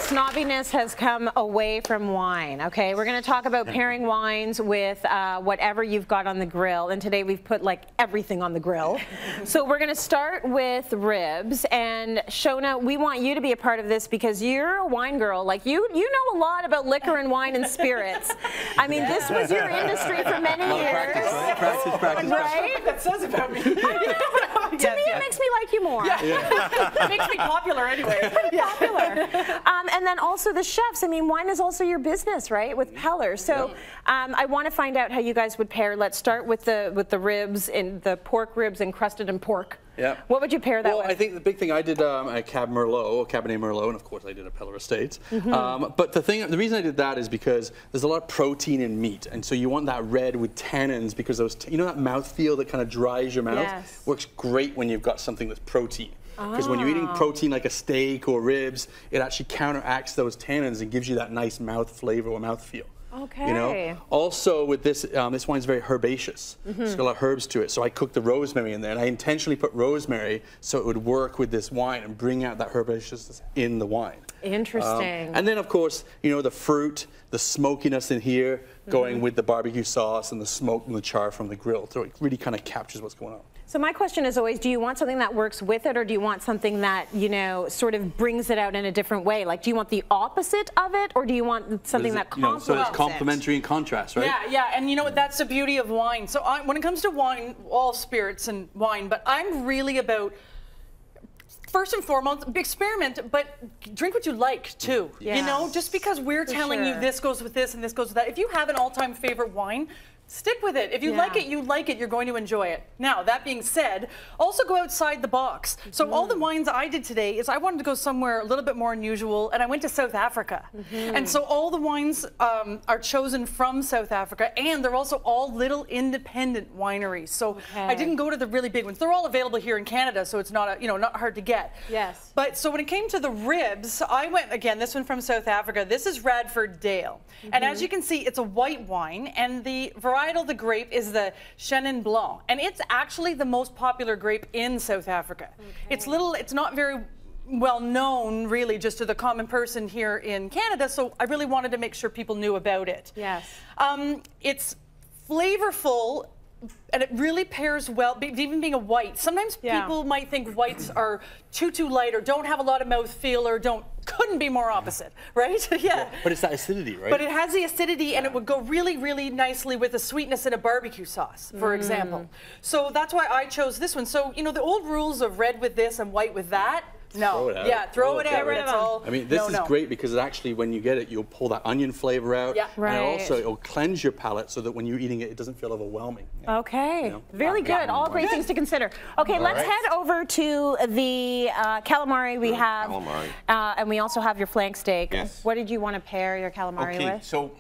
snobbiness has come away from wine, okay? We're going to talk about pairing wines with whatever you've got on the grill, and today we've put like everything on the grill. So we're going to start with ribs, and Shoana, we want you to be a part of this because you're a wine girl. Like you know a lot about liquor and wine and spirits. I mean, this was your industry for many years. Practice. Right? What that says about me. To me, it makes me like you more. It makes me popular anyway. Popular. And then also the chefs. I mean, wine is also your business, right? With Peller. So I want to find out how you guys would pair. Let's start with the ribs and the pork ribs encrusted in pork. Yeah. What would you pair that with? Well, I think the big thing I did a Cabernet Merlot, and of course I did a Peller Estates. But the reason I did that is because there's a lot of protein in meat, and so you want that red with tannins because those, you know, that mouthfeel that kind of dries your mouth. Yes. Works great when you've got something that's protein. Because when you're eating protein like a steak or ribs, it actually counteracts those tannins and gives you that nice mouth flavor or mouth feel. Okay. You know. Also with this, this wine's very herbaceous. It's got a lot of herbs to it. So I cooked the rosemary in there, and I intentionally put rosemary so it would work with this wine and bring out that herbaceousness in the wine. Interesting. And then of course, you know, the fruit, the smokiness in here, going with the barbecue sauce and the smoke and the char from the grill. So it really kind of captures what's going on. So my question is always, do you want something that works with it, or do you want something that, you know, sort of brings it out in a different way? Like, do you want the opposite of it, or do you want something that complements so it's complementary and contrast, right? Yeah, and you know what, that's the beauty of wine. So when it comes to wine, all spirits and wine, but I'm really about, first and foremost, experiment, but drink what you like too. Yes. You know, just because we're telling you this goes with this and this goes with that. If you have an all-time favorite wine, stick with it. If you like it, you like it. You're going to enjoy it. Now, that being said, also go outside the box. So all the wines I did today is I wanted to go somewhere a little bit more unusual, and I went to South Africa. And so all the wines are chosen from South Africa, and they're also all little independent wineries. So I didn't go to the really big ones. They're all available here in Canada, so it's not not hard to get. Yes. But so when it came to the ribs, I went again. This one from South Africa. This is Radford Dale, and as you can see, it's a white wine, and the varietal the grape is the Chenin Blanc, and it's actually the most popular grape in South Africa. It's not very well known really just to the common person here in Canada, so I really wanted to make sure people knew about it. Yes. It's flavorful, and it really pairs well, even being a white. Sometimes people might think whites are too light or don't have a lot of mouthfeel or couldn't be more opposite, right? But it's that acidity, right? But it has the acidity, and it would go really, really nicely with the sweetness in a barbecue sauce, for example. So that's why I chose this one. So, you know, the old rules of red with this and white with that, no. Throw it out. It's all, I mean, this is great because actually when you get it, you'll pull that onion flavor out. And also it'll cleanse your palate so that when you're eating it, it doesn't feel overwhelming. Okay. You know? Really good. All great things to consider. Okay, let's head over to the calamari we have. And we also have your flank steak. Yes. What did you want to pair your calamari with? So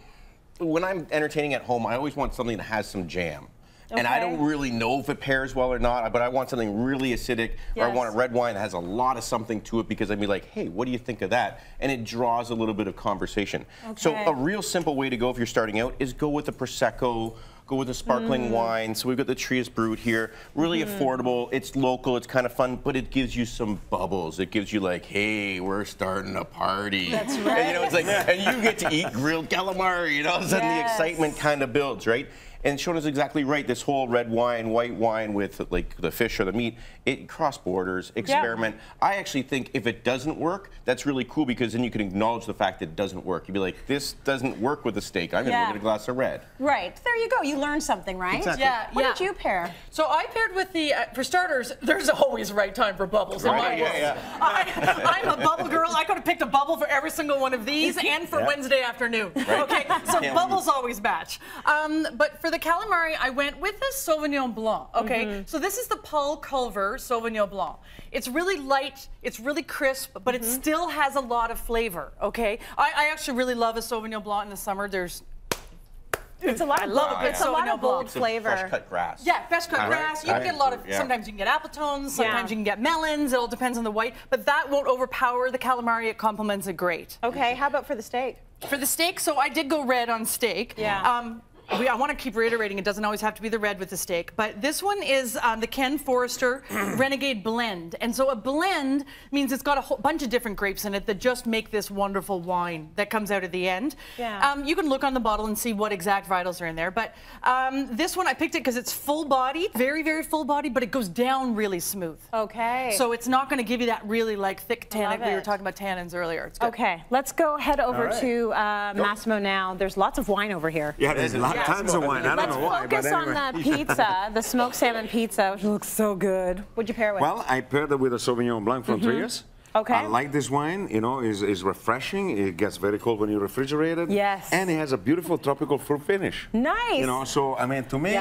when I'm entertaining at home, I always want something that has some jam. And I don't really know if it pairs well or not, but I want something really acidic, or I want a red wine that has a lot of something to it because I'd be like, hey, what do you think of that? And it draws a little bit of conversation. So a real simple way to go if you're starting out is go with the Prosecco, go with a sparkling wine. So we've got the Trius Brut here, really affordable, it's local, it's kind of fun, but it gives you some bubbles. It gives you like, hey, we're starting a party. That's right. And, you know, it's like, and you get to eat grilled calamari, you know, all of a sudden the excitement kind of builds, right? And Shoana's exactly right. This whole red wine, white wine with like the fish or the meat, it cross borders, experiment. I actually think if it doesn't work, that's really cool because then you can acknowledge the fact that it doesn't work. You'd be like, this doesn't work with the steak. I'm going to go get a glass of red. Right. There you go. You learned something, right? Exactly. What did you pair? So I paired with the, for starters, there's always right time for bubbles in my world. I'm a bubble girl. I could have picked a bubble for every single one of these and for Wednesday afternoon. Okay, so bubbles always match. But for the calamari, I went with a Sauvignon Blanc. Okay, so this is the Paul Culver Sauvignon Blanc. It's really light, it's really crisp, but it still has a lot of flavor. Okay, I actually really love a Sauvignon Blanc in the summer. It's a lot of it's a lot of bold flavor. Fresh cut grass. Yeah, fresh cut grass. You can get a lot of, sometimes you can get apple tones, sometimes you can get melons. It all depends on the white, but that won't overpower the calamari. It complements it great. Okay, how about for the steak? For the steak, so I did go red on steak. I want to keep reiterating, it doesn't always have to be the red with the steak, but this one is the Ken Forrester Renegade Blend. And so a blend means it's got a whole bunch of different grapes in it that just make this wonderful wine that comes out at the end. Yeah. You can look on the bottle and see what exact varietals are in there, but this one I picked it because it's full body, very, very full body, but it goes down really smooth. Okay. So it's not going to give you that really like thick tannic. We were talking about tannins earlier. It's good. Okay, let's go head over to Massimo now. There's lots of wine over here. Yeah, there's tons of wine. I don't know why, but Let's focus on the pizza, the smoked salmon pizza, which looks so good. What'd you pair it with? Well, I paired it with a Sauvignon Blanc from Trias. Okay. I like this wine, you know, is refreshing. It gets very cold when you refrigerate it. Yes. And it has a beautiful tropical fruit finish. Nice. You know, so I mean, to me,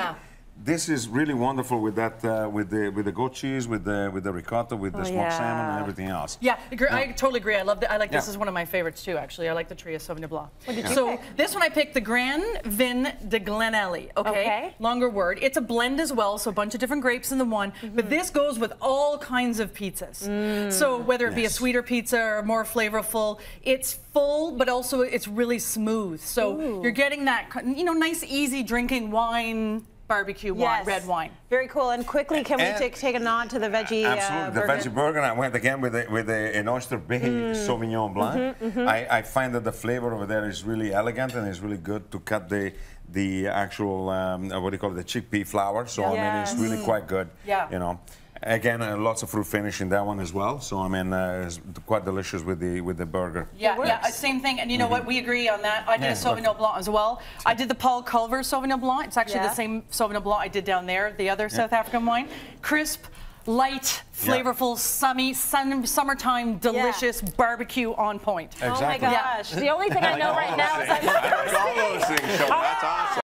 this is really wonderful with that, with the goat cheese, with the ricotta, with the smoked salmon, and everything else. Yeah, I totally agree. I love that. I like this is one of my favorites too. Actually, I like the Trias Sauvignon Blanc. What did you pick? This one I picked the Grand Vin de Glenelly. Okay. Longer word. It's a blend as well, so a bunch of different grapes in the one. But this goes with all kinds of pizzas. So whether it be a sweeter pizza or more flavorful, it's full, but also it's really smooth. So you're getting that, you know, nice, easy drinking wine. Barbecue wine, red wine. Very cool. And quickly, can we take a nod to the veggie absolutely, burger? the veggie burger. I went again with an oyster bay Sauvignon Blanc. I find that the flavor over there is really elegant and it's really good to cut the actual what do you call it, the chickpea flour. So I mean, it's really quite good. Yeah. You know. Again, lots of fruit finish in that one as well. So I mean, it's quite delicious with the burger. Yeah, same thing. And you know what? We agree on that. I did a Sauvignon Blanc as well. I did the Paul Culver Sauvignon Blanc. It's actually the same Sauvignon Blanc I did down there, the other South African wine. Crisp, light, flavorful, summertime, delicious barbecue on point. Exactly. Oh my gosh. The only thing I know right now is all those things, so that's awesome.